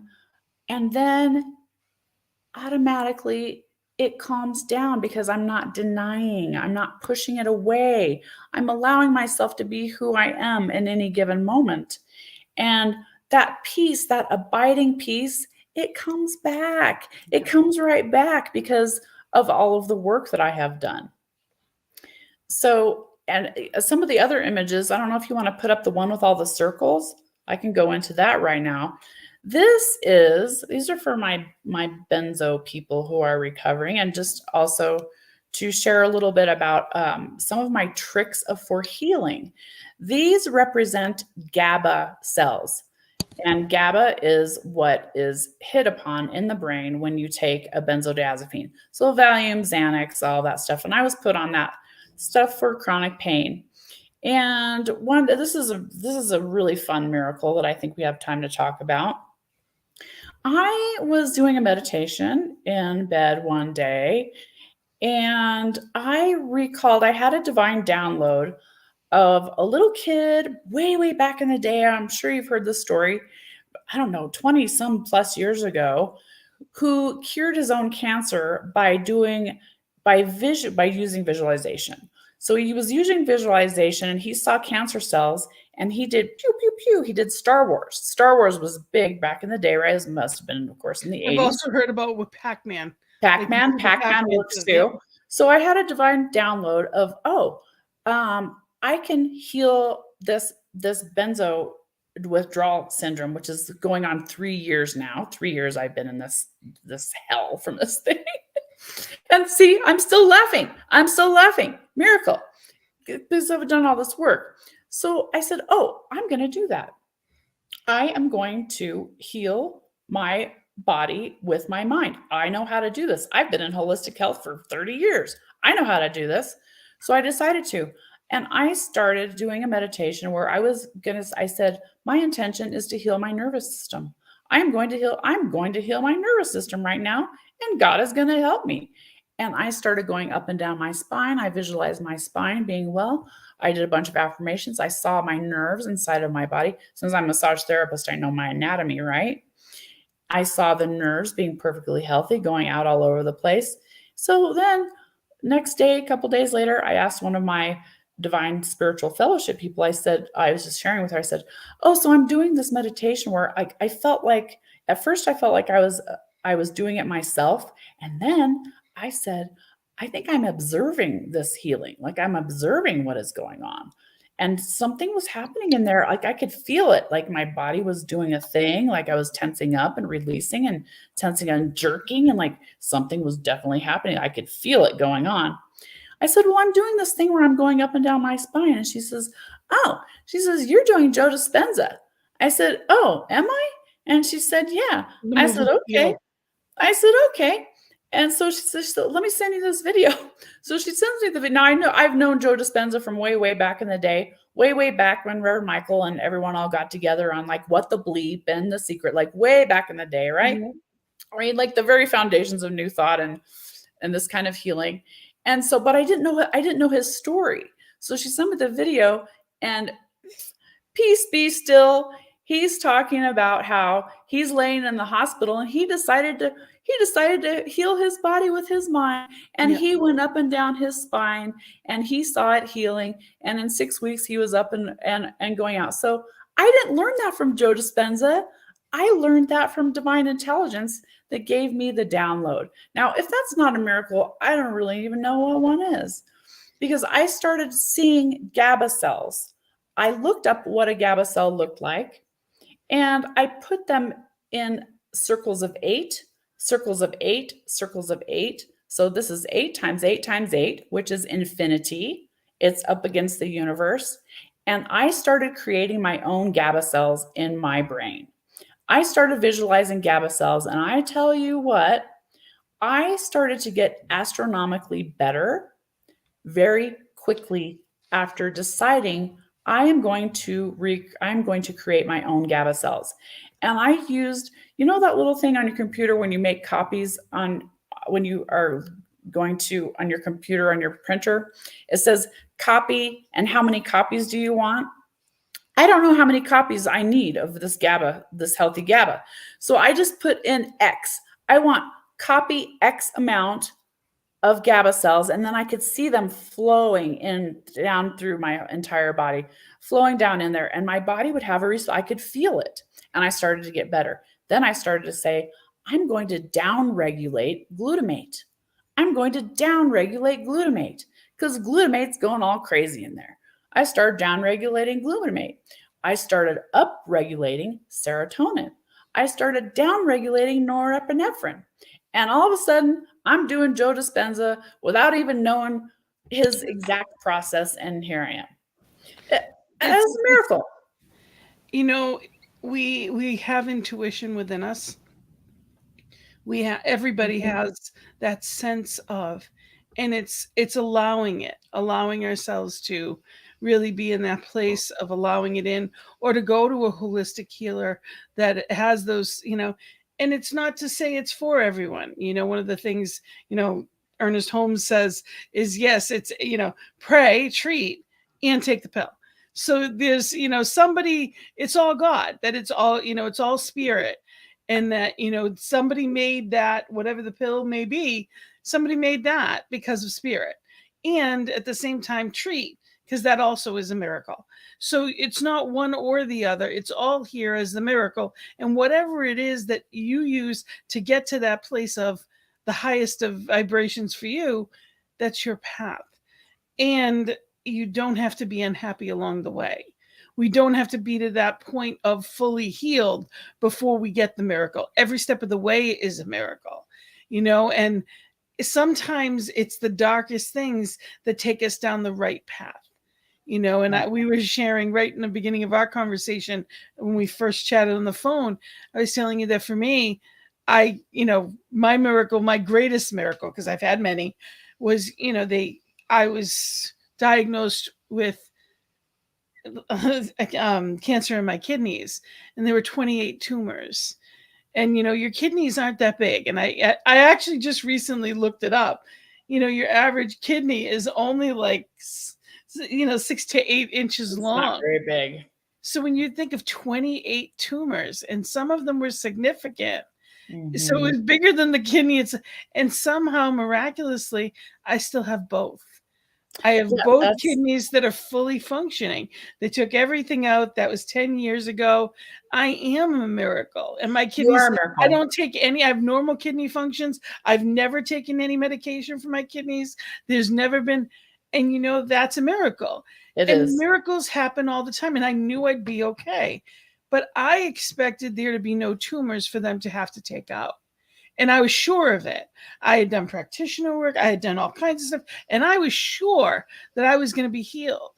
and then automatically it calms down because I'm not denying. I'm not pushing it away. I'm allowing myself to be who I am in any given moment. And that peace, that abiding peace, it comes back. It comes right back because of all of the work that I have done. So, and some of the other images, I don't know if you want to put up the one with all the circles. I can go into that right now. These are for my benzo people who are recovering, and just also to share a little bit about some of my tricks for healing. These represent GABA cells. And GABA is what is hit upon in the brain when you take a benzodiazepine. So Valium, Xanax, all that stuff. And I was put on that stuff for chronic pain. And this is a really fun miracle that I think we have time to talk about. I was doing a meditation in bed one day, and I recalled I had a divine download of a little kid way, way back in the day. I'm sure you've heard this story. I don't know, 20 some plus years ago, who cured his own cancer by using visualization. So he was using visualization, and he saw cancer cells, and he did pew, pew, pew. He did Star Wars. Star Wars was big back in the day, right? It must have been, of course, in the 80s. I've also heard about with Pac-Man. Pac-Man works too. Yep. So I had a divine download of, I can heal this benzo withdrawal syndrome, which is going on 3 years now. 3 years I've been in this hell from this thing. And see, I'm still laughing. Miracle. Because I've done all this work. So I said, I'm going to do that. I am going to heal my body with my mind. I know how to do this. I've been in holistic health for 30 years. I know how to do this. So I decided to. And I started doing a meditation where I said, my intention is to heal my nervous system. I'm going to heal my nervous system right now, and God is going to help me. And I started going up and down my spine. I visualized my spine being well. I did a bunch of affirmations. I saw my nerves inside of my body. Since I'm a massage therapist, I know my anatomy, right? I saw the nerves being perfectly healthy, going out all over the place. So then next day, a couple days later, I asked one of my divine spiritual fellowship people, I was just sharing with her, I said, so I'm doing this meditation where I felt like, at first I felt like I was doing it myself. And then I said, I think I'm observing this healing. Like I'm observing what is going on. And something was happening in there. Like I could feel it. Like my body was doing a thing. Like I was tensing up and releasing and tensing and jerking. And like something was definitely happening. I could feel it going on. I said, well, I'm doing this thing where I'm going up and down my spine. And she says, oh, she says, you're doing Joe Dispenza. I said, oh, am I? And she said, yeah. I said, okay. Okay. And so she says, so let me send you this video. So she sends me the video. Now I know I've known Joe Dispenza from way, way back in the day, way back when Rev Michael and everyone all got together on like What the Bleep and The Secret, like way back in the day, right? Mm-hmm. Right, like the very foundations of New Thought and this kind of healing. And so, but I didn't know his story. So she sent me the video, and peace be still. He's talking about how he's laying in the hospital and he decided to heal his body with his mind. And he went up and down his spine and he saw it healing. And in 6 weeks, he was up and going out. So I didn't learn that from Joe Dispenza. I learned that from divine intelligence that gave me the download. Now, if that's not a miracle, I don't really even know what one is, because I started seeing GABA cells. I looked up what a GABA cell looked like, and I put them in circles of 8, circles of 8, circles of 8. So this is 8 times 8 times 8, which is infinity. It's up against the universe. And I started creating my own GABA cells in my brain. I started visualizing GABA cells, and I tell you what, I started to get astronomically better very quickly after deciding I am going to create my own GABA cells. And I used, you know, that little thing on your computer when you make copies when you are going to on your computer, on your printer, it says copy and how many copies do you want? I don't know how many copies I need of this GABA, this healthy GABA. So I just put in X. I want copy X amount of GABA cells, and then I could see them flowing down through my entire body, flowing down in there, and my body would have a response. I could feel it, and I started to get better. Then I started to say, I'm going to down-regulate glutamate. I'm going to down-regulate glutamate, because glutamate's going all crazy in there. I started down-regulating glutamate. I started up-regulating serotonin. I started down-regulating norepinephrine. And all of a sudden, I'm doing Joe Dispenza without even knowing his exact process, and here I am. It's a miracle. You know, we have intuition within us. Everybody has that sense of, and it's allowing ourselves to really be in that place of allowing it in, or to go to a holistic healer that has those, you know. And it's not to say it's for everyone. You know, one of the things, you know, Ernest Holmes says is, yes, it's, you know, pray, treat, and take the pill. So there's, you know, somebody, it's all God, that it's all, you know, it's all spirit. And that, you know, somebody made that, whatever the pill may be, somebody made that because of spirit. And at the same time, treat, because that also is a miracle. So it's not one or the other. It's all here as the miracle. And whatever it is that you use to get to that place of the highest of vibrations for you, that's your path. And you don't have to be unhappy along the way. We don't have to be to that point of fully healed before we get the miracle. Every step of the way is a miracle, you know, and sometimes it's the darkest things that take us down the right path. You know, and we were sharing right in the beginning of our conversation when we first chatted on the phone. I was telling you that for me, you know, my miracle, my greatest miracle, because I've had many, was, you know, I was diagnosed with cancer in my kidneys, and there were 28 tumors. And, you know, your kidneys aren't that big. And I actually just recently looked it up. You know, your average kidney is only like, you know, 6 to 8 inches long. Not very big. So when you think of 28 tumors, and some of them were significant, so it was bigger than the kidney. And somehow, miraculously, I still have both. I have Yeah, both that's kidneys that are fully functioning. They took everything out. That was 10 years ago. I am a miracle. And my you are kidneys, a I miracle. don't take any, I have normal kidney functions. I've never taken any medication for my kidneys. There's never been, and that's a miracle. It And is. miracles happen all the time. And I knew I'd be okay. But I expected there to be no tumors for them to have to take out. And I was sure of it. I had done practitioner work, I had done all kinds of stuff, and I was sure that I was going to be healed.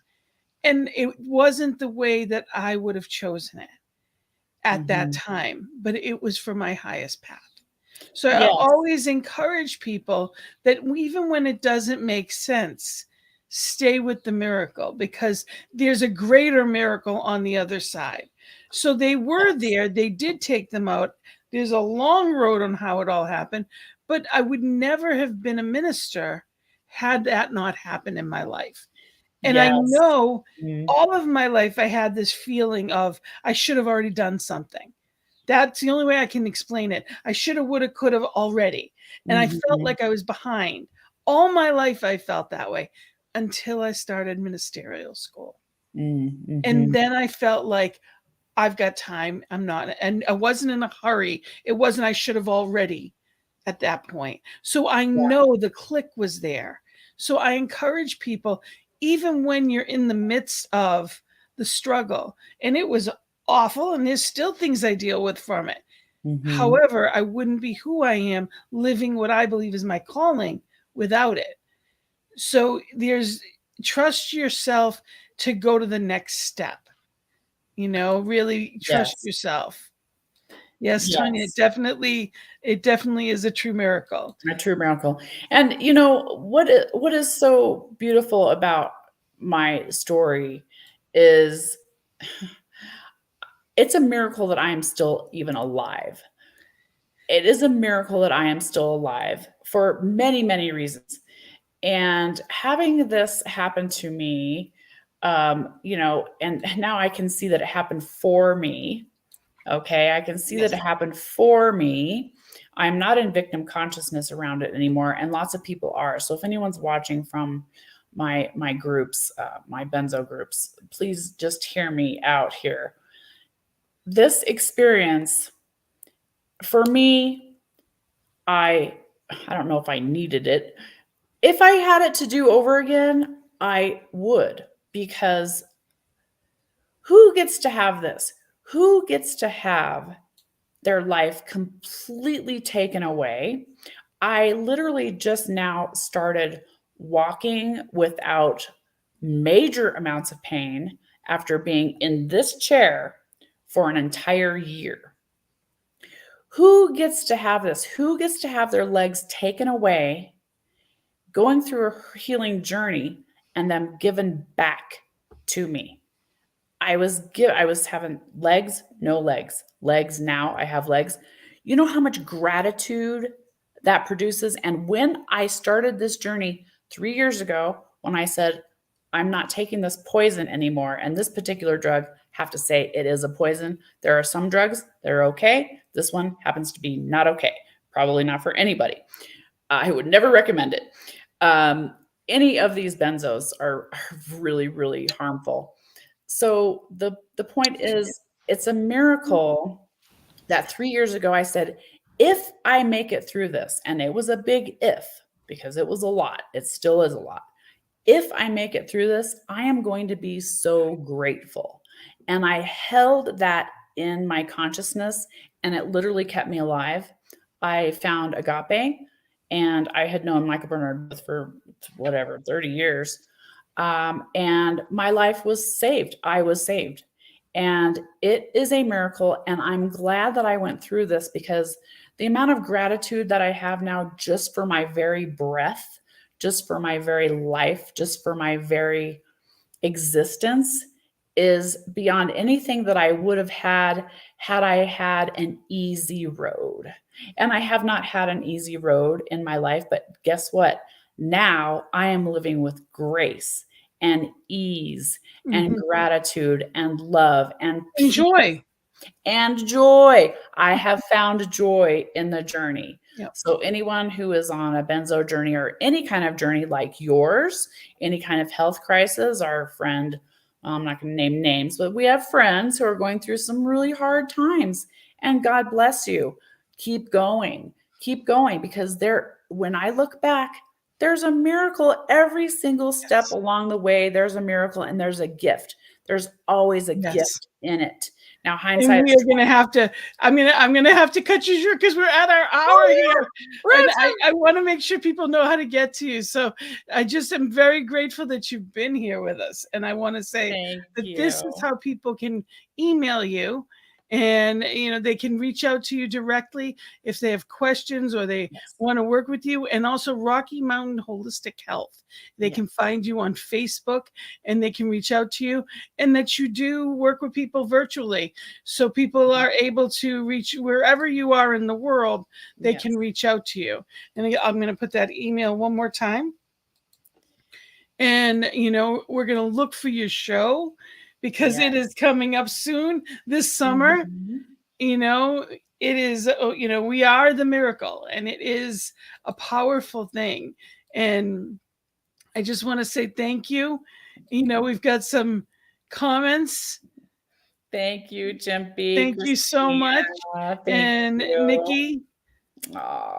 And it wasn't the way that I would have chosen it at that Mhm. time, but it was for my highest path. So I Yes. always encourage people that even when it doesn't make sense, stay with the miracle, because there's a greater miracle on the other side. So they were Yes. there, they did take them out. There's a long road on how it all happened, but I would never have been a minister had that not happened in my life. And I Yes. know Mhm. all of my life I had this feeling of I should have already done something. That's the only way I can explain it. I shoulda, woulda, coulda already. And I felt Mhm. like I was behind. All my life I felt that way until I started ministerial school. And Mhm. then I felt like I've got time. I'm not, and I wasn't in a hurry. It wasn't I should have already at that point. So I Yeah. know the click was there. So I encourage people, even when you're in the midst of the struggle, and it was awful, and there's still things I deal with from it. Mhm. However, I wouldn't be who I am living what I believe is my calling without it. So there's trust yourself to go to the next step. Really trust Yes. yourself. Yes, Tanya, Yes. it definitely is a true miracle. A true miracle. And what is so beautiful about my story is it's a miracle that I am still even alive. It is a miracle that I am still alive for many, many reasons. And having this happen to me, and now I can see that it happened for me. Okay. I can see that Yes. it happened for me. I'm not in victim consciousness around it anymore. And lots of people are. So if anyone's watching from my groups, my benzo groups, please just hear me out here. This experience for me, I don't know if I needed it. If I had it to do over again, I would, because who gets to have this? Who gets to have their life completely taken away? I literally just now started walking without major amounts of pain after being in this chair for an entire year. Who gets to have this? Who gets to have their legs taken away, going through a healing journey, and then given back to me? I was having legs, no legs. Legs, now I have legs. You know how much gratitude that produces? And when I started this journey 3 years ago, when I said, I'm not taking this poison anymore, and this particular drug, have to say it is a poison. There are some drugs that are okay. This one happens to be not okay. Probably not for anybody. I would never recommend it. Any of these benzos are really, really harmful. So the point is, it's a miracle that 3 years ago I said, if I make it through this, and it was a big if, because it was a lot, it still is a lot. If I make it through this, I am going to be so grateful. And I held that in my consciousness, and it literally kept me alive. I found agape, and I had known Michael Bernard for whatever, 30 years. And my life was saved. I was saved. And it is a miracle. And I'm glad that I went through this, because the amount of gratitude that I have now just for my very breath, just for my very life, just for my very existence is beyond anything that I would have had I had an easy road. And I have not had an easy road in my life, but guess what? Now I am living with grace and ease and Mhm. gratitude and love and peace Enjoy. and joy. I have found joy in the journey. Yep. So anyone who is on a benzo journey or any kind of journey like yours, any kind of health crisis, our friend, I'm not going to name names, but we have friends who are going through some really hard times, and God bless you. Keep going, because when I look back, there's a miracle every single step along the way. There's a miracle and there's a gift. There's always a gift in it. Now, hindsight. And we are going to have to, I'm going to have to cut you short because we're at our hour here. And I want to make sure people know how to get to you. So I just am very grateful that you've been here with us. And I want to say this is how people can email you. And, they can reach out to you directly if they have questions or they want to work with you. And also Rocky Mountain Holistic Health. They can find you on Facebook and they can reach out to you, and that you do work with people virtually. So people are able to reach wherever you are in the world, they can reach out to you. And I'm going to put that email one more time. And, we're going to look for your show, because it is coming up soon this summer. It is, we are the miracle, and it is a powerful thing. And I just want to say thank you. We've got some comments. Thank you, Jimpy. Thank you so much. And Nikki,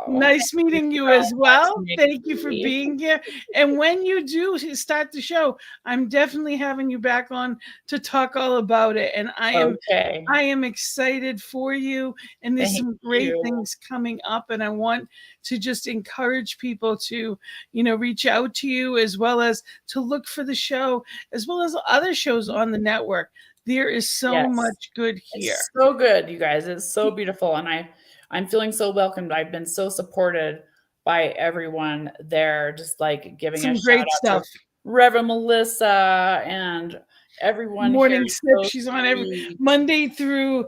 nice meeting you as well. Thank you for being here. And when you do start the show, I'm definitely having you back on to talk all about it. And I am excited for you. And there's some great things coming up. And I want to just encourage people to, reach out to you, as well as to look for the show, as well as other shows on the network. There is so much good here. It's so good, you guys. It's so beautiful. And I'm feeling so welcomed. I've been so supported by everyone there, just like giving some a great shout stuff. out to Reverend Melissa and everyone. Morning Sip. She's on every Monday through.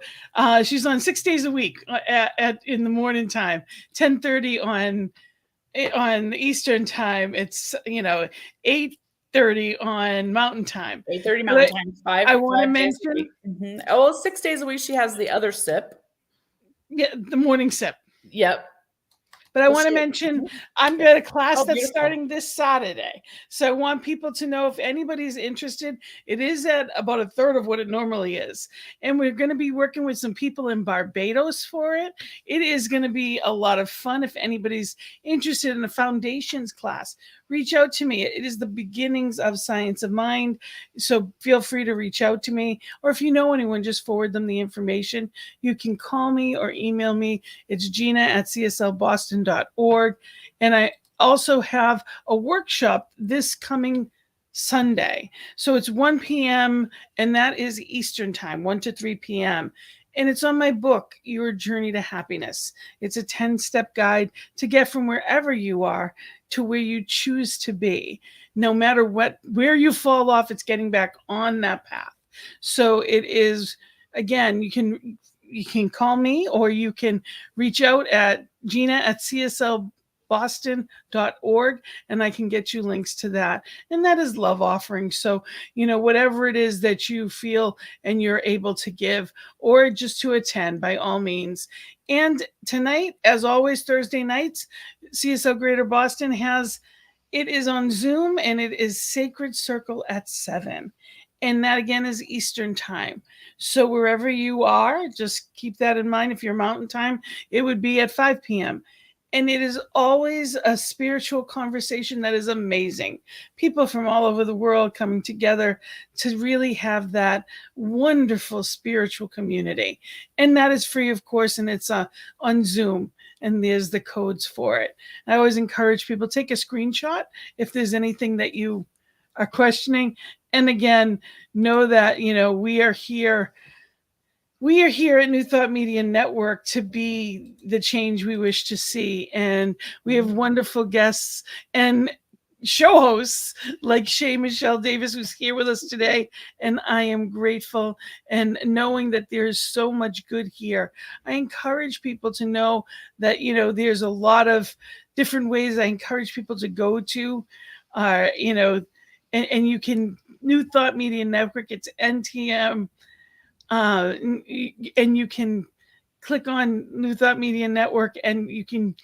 She's on 6 days a week in the morning time, 10:30 on Eastern time. It's 8:30 on Mountain Time. 8:30 Mountain Time. 5. I want to mention. 6 days a week. She has the other sip. Yeah, the morning sip. Yep. But I want to mention, I'm got a class that's starting this Saturday. So I want people to know, if anybody's interested, it is at about a third of what it normally is. And we're going to be working with some people in Barbados for it. It is going to be a lot of fun. If anybody's interested in a foundations class, reach out to me. It is the beginnings of Science of Mind. So feel free to reach out to me. Or if you know anyone, just forward them the information. You can call me or email me. It's Gina@cslboston.org. And I also have a workshop this coming Sunday. So it's 1 p.m. and that is Eastern time, 1 to 3 p.m. And it's on my book, Your Journey to Happiness. It's a 10-step guide to get from wherever you are to where you choose to be. No matter where you fall off, it's getting back on that path. So it is, again, you can call me, or you can reach out at Gina@cslboston.org, and I can get you links to that. And that is love offering. So, whatever it is that you feel and you're able to give, or just to attend, by all means. And tonight, as always, Thursday nights, CSL Greater Boston it is on Zoom, and it is Sacred Circle at 7. And that, again, is Eastern time. So wherever you are, just keep that in mind. If you're Mountain time, it would be at 5 p.m. And it is always a spiritual conversation that is amazing. People from all over the world coming together to really have that wonderful spiritual community. And that is free, of course, and it's on Zoom. And there's the codes for it. I always encourage people, take a screenshot if there's anything that you are questioning. And again, know that, we are here at New Thought Media Network to be the change we wish to see. And we have wonderful guests and show hosts like Shay Michelle Davis, who's here with us today. And I am grateful, and knowing that there's so much good here. I encourage people to know that, there's a lot of different ways I encourage people to go to, and you can, New Thought Media Network, it's NTM. And you can click on New Thought Media Network, and you can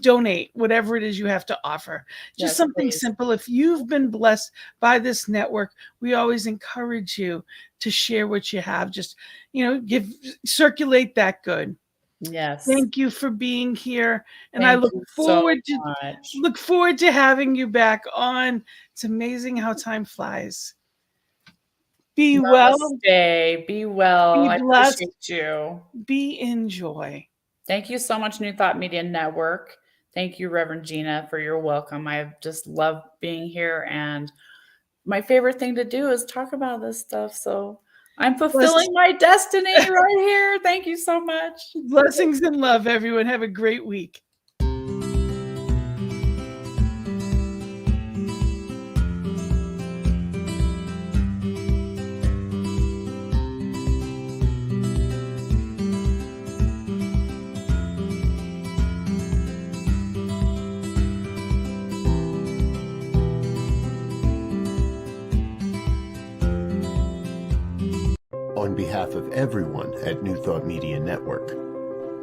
donate whatever it is you have to offer. Just Yes, something please. simple. If you've been blessed by this network, we always encourage you to share what you have. Just, circulate that good. Yes. Thank you for being here. And Thank I look you forward so to much. having you back on. It's amazing how time flies. Be well, Namaste. Be well. be I blessed, appreciate you. be in joy. Thank you so much, New Thought Media Network. Thank you, Reverend Gina, for your welcome. I just love being here, and my favorite thing to do is talk about this stuff. So I'm fulfilling my destiny right here. Thank you so much. Blessings and love, everyone. Have a great week. On behalf of everyone at New Thought Media Network,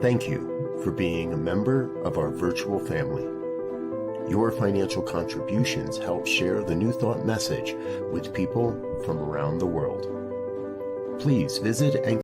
thank you for being a member of our virtual family. Your financial contributions help share the New Thought message with people from around the world. Please visit and